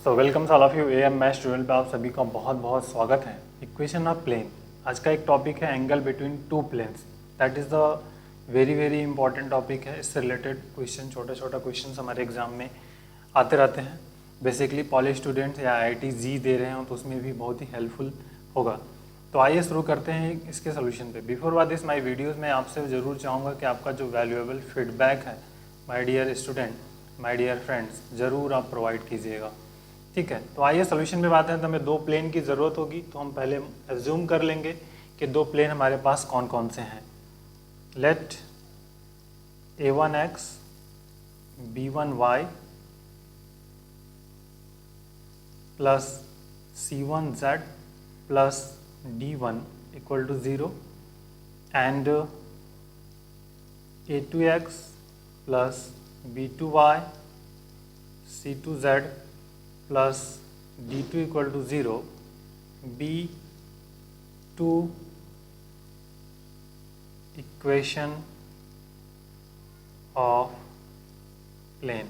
Welcome all of you am maths tutorial पे आप सभी का बहुत बहुत स्वागत है। इक्वेशन ऑफ प्लेन आज का एक टॉपिक है, angle between two planes. That is the very important topic है। इससे रिलेटेड क्वेश्चन, छोटा क्वेश्चन हमारे एग्जाम में आते रहते हैं। बेसिकली कॉलेज स्टूडेंट्स या IIT जी दे रहे हो तो उसमें भी बहुत ही हेल्पफुल होगा। तो आइए शुरू करते हैं इसके सोल्यूशन पे। Before what this my videos मैं आपसे ज़रूर चाहूँगा कि आपका जो वैल्यूएबल फीडबैक है my dear student, my dear friends, ज़रूर आप प्रोवाइड कीजिएगा। ठीक है, तो आइए सोल्यूशन पे बात है। तो हमें दो प्लेन की ज़रूरत होगी, तो हम पहले एज्यूम कर लेंगे कि दो प्लेन हमारे पास कौन कौन से हैं। Let a1x b1y plus c1z plus d1 equal to 0 and a2x plus b2y c2z plus d2 equal to 0, b2 equation of plane.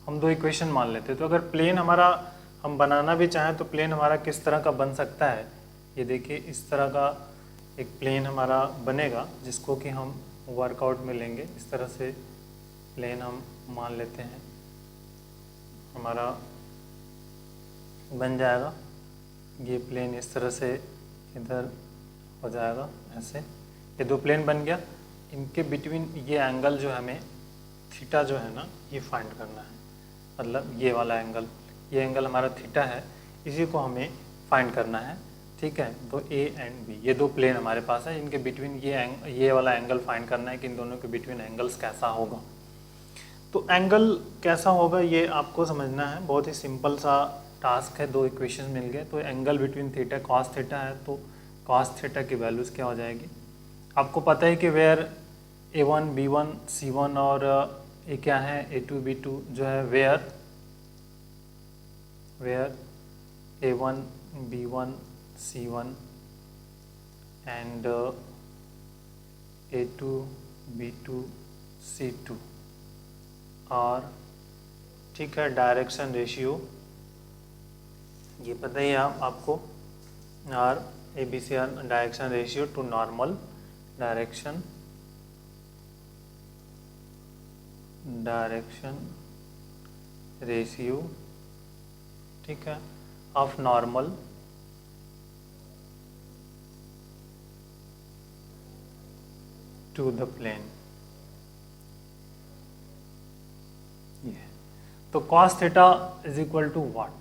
हम दो इक्वेशन मान लेते हैं। तो अगर प्लेन हमारा हम बनाना भी चाहें तो प्लेन हमारा किस तरह का बन सकता है, ये देखिए। इस तरह का एक प्लेन हमारा बनेगा जिसको कि हम वर्कआउट में लेंगे। इस तरह से प्लेन हम मान लेते हैं, हमारा बन जाएगा। ये प्लेन इस तरह से इधर हो जाएगा, ऐसे। ये दो प्लेन बन गया। इनके बिटवीन ये एंगल जो है, हमें थीटा जो है ना, ये फाइंड करना है। मतलब ये वाला एंगल, ये एंगल हमारा थीटा है, इसी को हमें फाइंड करना है। ठीक है, तो ए एंड बी ये दो प्लेन हमारे पास है। इनके बिटवीन ये वाला एंगल फाइंड करना है कि इन दोनों के बिटवीन एंगल्स कैसा होगा। तो एंगल कैसा होगा ये आपको समझना है। बहुत ही सिंपल सा टास्क है। दो इक्वेशन मिल गए, तो angle between theta cos theta है, तो कॉस थीटा की वैल्यूज़ क्या हो जाएगी। आपको पता है कि वेयर a1 b1 c1 और ये क्या है a2 b2 जो है where a1 b1 c1 and a2 b2 c2 और ठीक है डायरेक्शन रेशियो ये पता ही है आपको, और ABC direction ratio to normal direction ratio, ठीक है, of normal to the plane. ये तो cos theta is equal to what?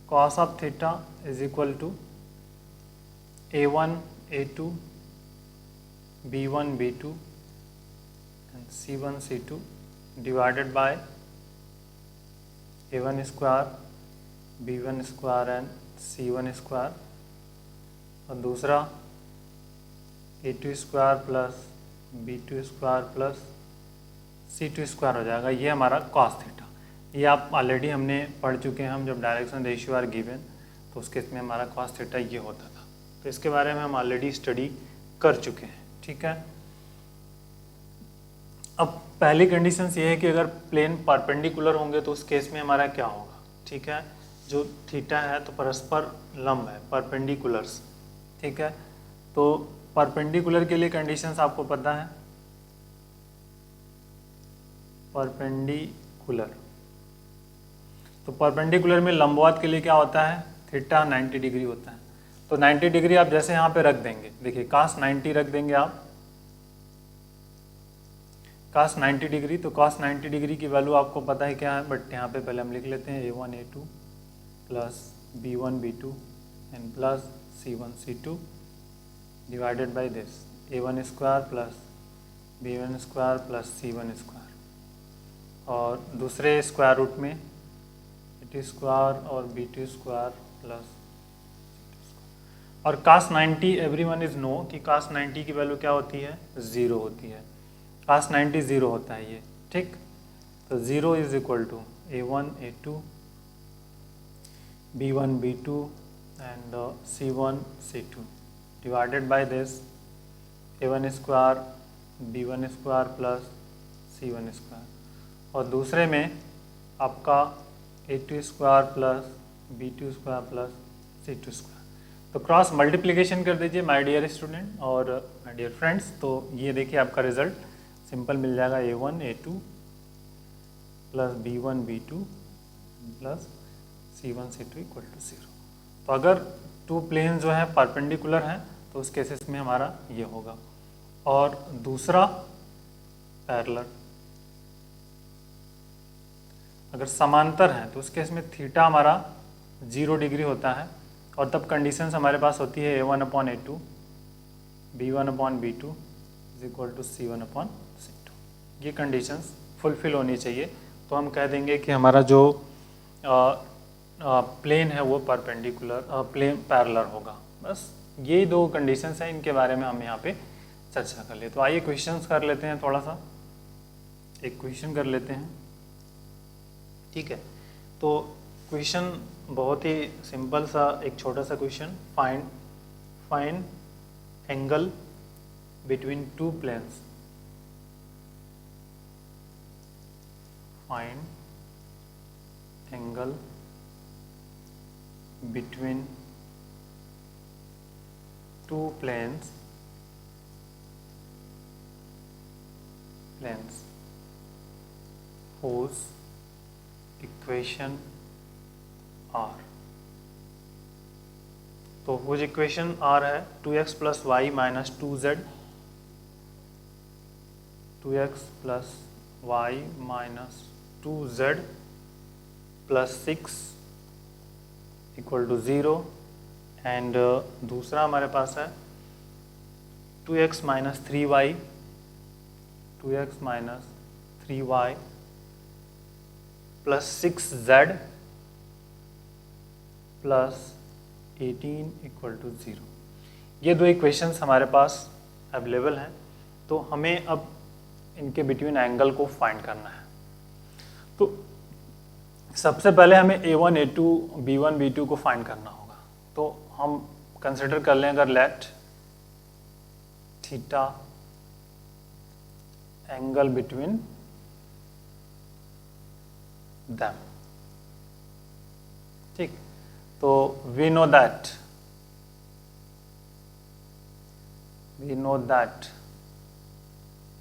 cos of theta is equal to a1 a2 b1 b2 and c1 c2 divided by a1 square b1 square and c1 square, और दूसरा a2 square plus b2 square plus c2 square हो जाएगा। ये हमारा cos theta. ये आप already हमने पढ़ चुके हैं। हम जब डायरेक्शन रेशियो आर गिवन तो उस केस में हमारा cos थीटा ये होता था। तो इसके बारे में हम ऑलरेडी स्टडी कर चुके हैं। ठीक है, अब पहली कंडीशन ये है कि अगर प्लेन परपेंडिकुलर होंगे तो उस केस में हमारा क्या होगा। ठीक है, जो थीटा है तो परस्पर लंब है, परपेंडिकुलर्स। ठीक है, तो परपेंडिकुलर के लिए कंडीशंस आपको पता है। परपेंडिकुलर, तो परपेंडिकुलर में लंबवत के लिए क्या होता है, थीटा 90 डिग्री होता है। तो 90 डिग्री आप जैसे यहाँ पे रख देंगे, देखिए cos 90 रख देंगे आप, cos 90 डिग्री। तो cos 90 डिग्री की वैल्यू आपको पता है क्या है, बट यहाँ पे पहले हम लिख लेते हैं a1 a2 plus b1 b2 and plus c1 c2 divided by this a1 square plus b1 square plus c1 square, और दूसरे स्क्वायर रूट में a2 स्क्वायर और b2 स्क्वायर प्लस, और cos 90 एवरीवन इज नो कि cos 90 की value क्या होती है, 0 होती है। cos 90 0 होता है ये। ठीक, तो 0 is equal to a1 a2 b1 b2 and c1 c2 divided by this a1 square b1 square plus c1 square, और दूसरे में आपका a2 square plus b2 square plus c2 square. तो क्रॉस मल्टीप्लिकेशन कर दीजिए माय डियर स्टूडेंट और my dear friends. तो ये देखिए आपका रिजल्ट सिंपल मिल जाएगा, a1 a2 plus b1 b2 प्लस c1 c2 इक्वल टू 0। तो अगर टू प्लेन जो है परपेंडिकुलर हैं तो उस केसेस में हमारा ये होगा। और दूसरा पैरेलल, अगर समांतर है तो उस केस में थीटा हमारा 0 डिग्री होता है और तब कंडीशंस हमारे पास होती है a1/a2 b1/b2 is equal to c1/c2। ये कंडीशंस फुलफिल होनी चाहिए तो हम कह देंगे कि हमारा जो प्लेन है वो परपेंडिकुलर प्लेन पैरेलल होगा। बस ये दो कंडीशंस हैं, इनके बारे में हम यहाँ पे चर्चा कर ले। तो आइए क्वेश्चंस कर लेते हैं, थोड़ा सा एक क्वेश्चन कर लेते हैं, ठीक है। तो क्वेश्चन बहुत ही सिंपल सा, एक छोटा सा question, find angle between two planes, find angle between two planes whose equation are। तो whose equation are है 2x plus y minus 2z, 2x plus y minus 2z plus 6 equal to 0। And दूसरा हमारे पास है 2x minus 3y, 2x minus 3y plus 6z plus 18 equal to 0। ये दो equations हमारे पास available हैं। तो हमें अब इनके बिटवीन एंगल को फाइंड करना है। तो सबसे पहले हमें a1 a2 b1 b2 को फाइंड करना होगा। तो हम कंसिडर कर लें, अगर let theta angle between them, ठीक। तो we know that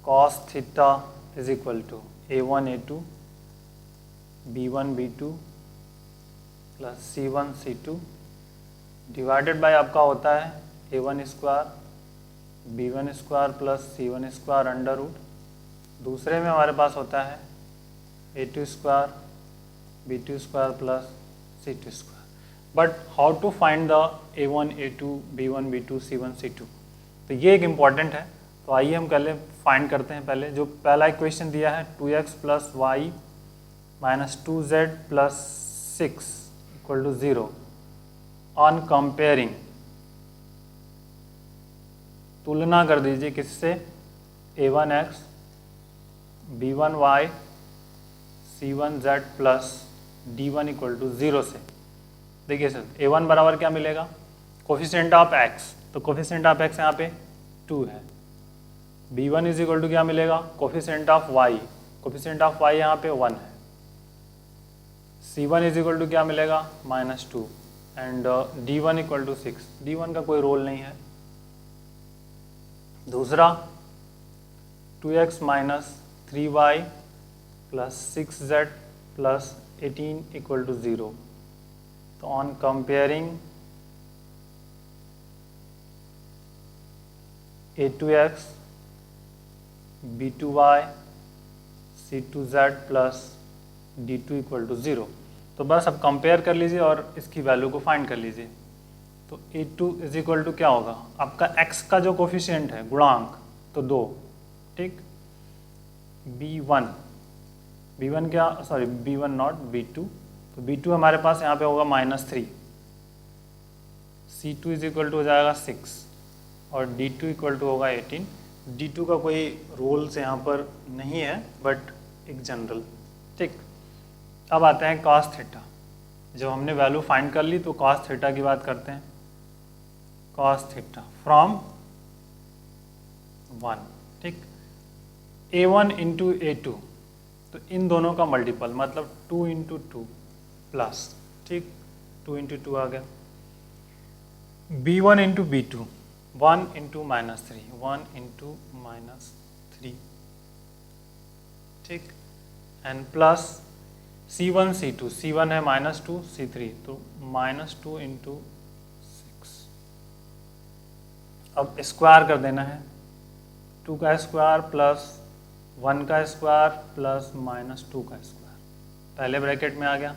cos theta is equal to a1 a2 b1 b2 प्लस c1 c2 डिवाइडेड बाय आपका होता है a1 square b1 square plus c1 square under root. दूसरे में हमारे पास होता है a2 square b2 square plus c2 square. But how to find the a1 a2 b1 b2 c1 c2, तो ये एक इम्पॉर्टेंट है। तो आइए हम पहले फाइंड करते हैं। पहले जो पहला इक्वेशन दिया है 2x plus y minus 2z plus 6 equal to 0 on comparing, तुलना कर दीजिए किससे, a1x b1y c1z plus d1 equal to 0 से। देखिए सर a1 बराबर क्या मिलेगा, कोफिशिएंट ऑफ x, तो कोफिशिएंट ऑफ x यहाँ पे 2 है। b1 इज इक्वल टू क्या मिलेगा, coefficient of y, coefficient of y यहाँ पे 1 है। c1 इज इक्वल टू क्या मिलेगा, -2 and d1 equal to 6। d1 का कोई रोल नहीं है। दूसरा 2x minus 3y plus 6z plus 18 equal to 0। तो on comparing a2x b2y c2z plus d2 equal to 0। तो बस अब कंपेयर कर लीजिए और इसकी वैल्यू को फाइंड कर लीजिए। तो a2 इज इक्वल टू क्या होगा, आपका x का जो कोफिशिएंट है गुणांक तो 2, ठीक। b1 क्या, सॉरी b1 नॉट b2, तो b2 हमारे पास यहाँ पे होगा -3, c2 इज इक्वल टू हो जाएगा 6 और d2 इक्वल टू होगा 18। d2 का कोई रोल्स यहाँ पर नहीं है बट एक जनरल, ठीक। अब आते हैं cos थीटा। जब हमने वैल्यू फाइंड कर ली तो cos थीटा की बात करते हैं। cos थीटा फ्रॉम 1, ठीक। a1 इंटू a2, तो इन दोनों का मल्टीपल मतलब 2 इंटू 2 प्लस, ठीक, 2 इंटू 2 आ गया, B1 into B2 1 into -3, 1 into -3, ठीक, and plus C1 C2, C1 है -2 C3 तो -2 इंटू 6। अब स्क्वायर कर देना है, 2 का स्क्वायर प्लस 1 का स्क्वायर प्लस -2 का स्क्वायर, पहले ब्रैकेट में आ गया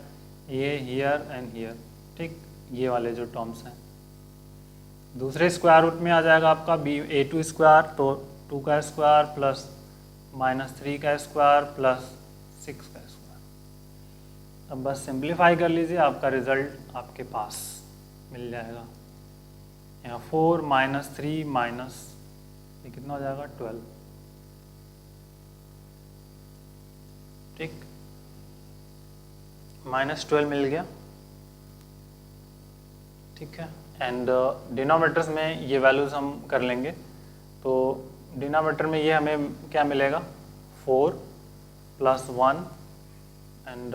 ये हियर एंड हियर, ठीक, ये वाले जो टर्म्स हैं। दूसरे स्क्वायर रूट में आ जाएगा आपका A2 स्क्वायर, तो 2 का स्क्वायर प्लस -3 का स्क्वायर प्लस 6 का स्क्वायर। अब बस सिंप्लीफाई कर लीजिए, आपका रिजल्ट आपके पास मिल जाएगा। यहाँ 4 -3 माइनस ये कितना हो जाएगा 12, ठीक, -12 मिल गया, ठीक है। एंड डिनोमिनेटर्स में ये वैल्यूज हम कर लेंगे, तो डिनोमिनेटर में ये हमें क्या मिलेगा 4 प्लस 1 एंड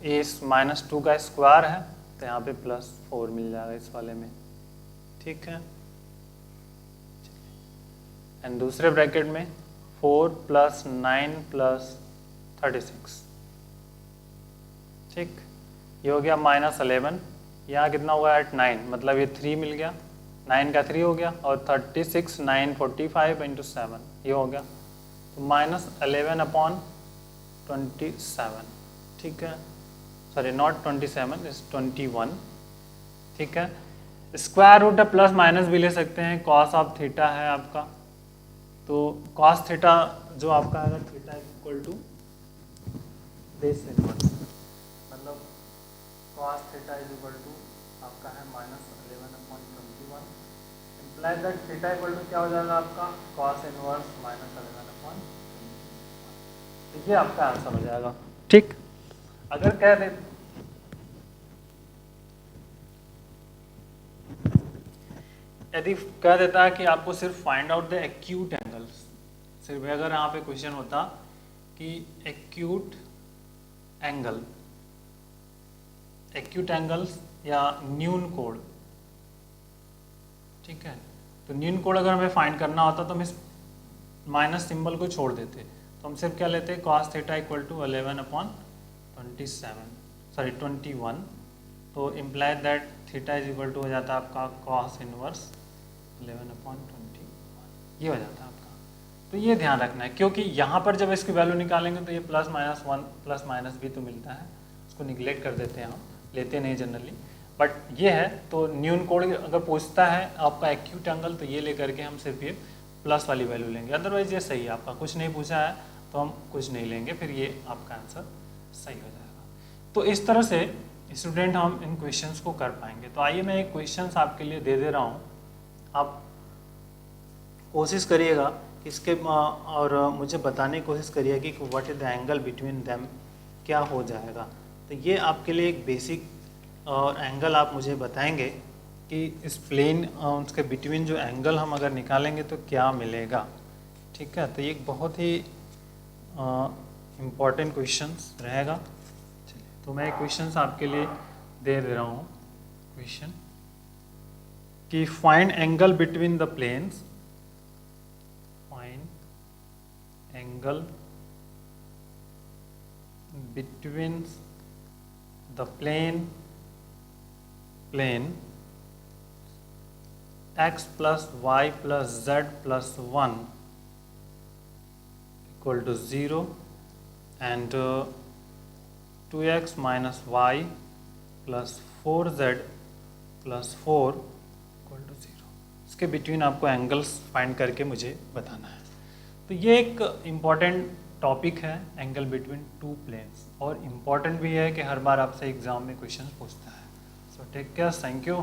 ये -2 का स्क्वायर है तो यहाँ पे +4 मिल जाएगा इस वाले में, ठीक है। एंड दूसरे ब्रैकेट में 4 + 9 + 36, ठीक, ये हो गया -11, यहाँ कितना हुआ 9 मतलब ये 3 मिल गया, 9 का 3 हो गया और 36 9 45 इंटू 7 ये हो गया, तो -11/27, ठीक है, सॉरी नॉट 27 इज 21, ठीक है। स्क्वायर रूट है प्लस माइनस भी ले सकते हैं, कॉस ऑफ थीटा है आपका, तो कॉस थीटा जो आपका आएगा theta equal to base inverse, मतलब cos theta is equal to आपका है -11/21, implies that theta equal to क्या हो जाएगा आपका कॉस इनवर्स -11/21, तो ये आपका आंसर हो जाएगा, ठीक। अगर कह दे यदि कह देता है कि आपको सिर्फ find out the acute angles, सिर्फ अगर यहाँ पे क्वेश्चन होता कि एक्यूट एंगल्स या न्यून कोण, ठीक है, तो न्यून कोण अगर हमें फाइंड करना होता तो हम इस माइनस सिंबल को छोड़ देते, तो हम सिर्फ क्या लेते cos थीटा इक्वल टू 11/21, तो implied that theta is equal to हो जाता है आपका cos इनवर्स 11/21, ये हो जाता है आपका। तो ये ध्यान रखना है, क्योंकि यहाँ पर जब इसकी वैल्यू निकालेंगे तो ये +-1 + भी तो मिलता है, उसको निगलेक्ट कर देते हैं हम, लेते नहीं जनरली, बट ये है। तो न्यून कोण अगर पूछता है आपका एक्यूट एंगल तो ये लेकर के हम सिर्फ ये प्लस वाली वैल्यू लेंगे, अदरवाइज ये सही है आपका, कुछ नहीं पूछा है तो हम कुछ नहीं लेंगे, फिर ये आपका आंसर सही हो जाएगा। तो इस तरह से स्टूडेंट हम इन क्वेश्चंस को कर पाएंगे। तो आइए मैं एक क्वेश्चंस आपके लिए दे रहा हूँ, आप कोशिश करिएगा इसके और मुझे बताने की कोशिश करिए कि what is the angle between them, क्या हो जाएगा। तो ये आपके लिए एक बेसिक और एंगल आप मुझे बताएंगे कि इस प्लेन उसके बिटवीन जो एंगल हम अगर निकालेंगे तो क्या मिलेगा, ठीक है। तो ये एक बहुत ही इम्पॉर्टेंट क्वेश्चंस रहेगा। चलिए, तो मैं क्वेश्चंस आपके लिए दे रहा हूँ। क्वेश्चन कि find angle between the planes, find angle between the plane x + y + z + 1 equal to 0 and 2x - y + 4z + 4 equal to 0, इसके बिटवीन आपको एंगल्स फाइंड करके मुझे बताना है। तो ये एक इम्पॉर्टेंट टॉपिक है, एंगल बिटवीन टू प्लेन्स, और इम्पॉर्टेंट भी है कि हर बार आपसे एग्जाम में क्वेश्चन पूछता है। So take care, thank you.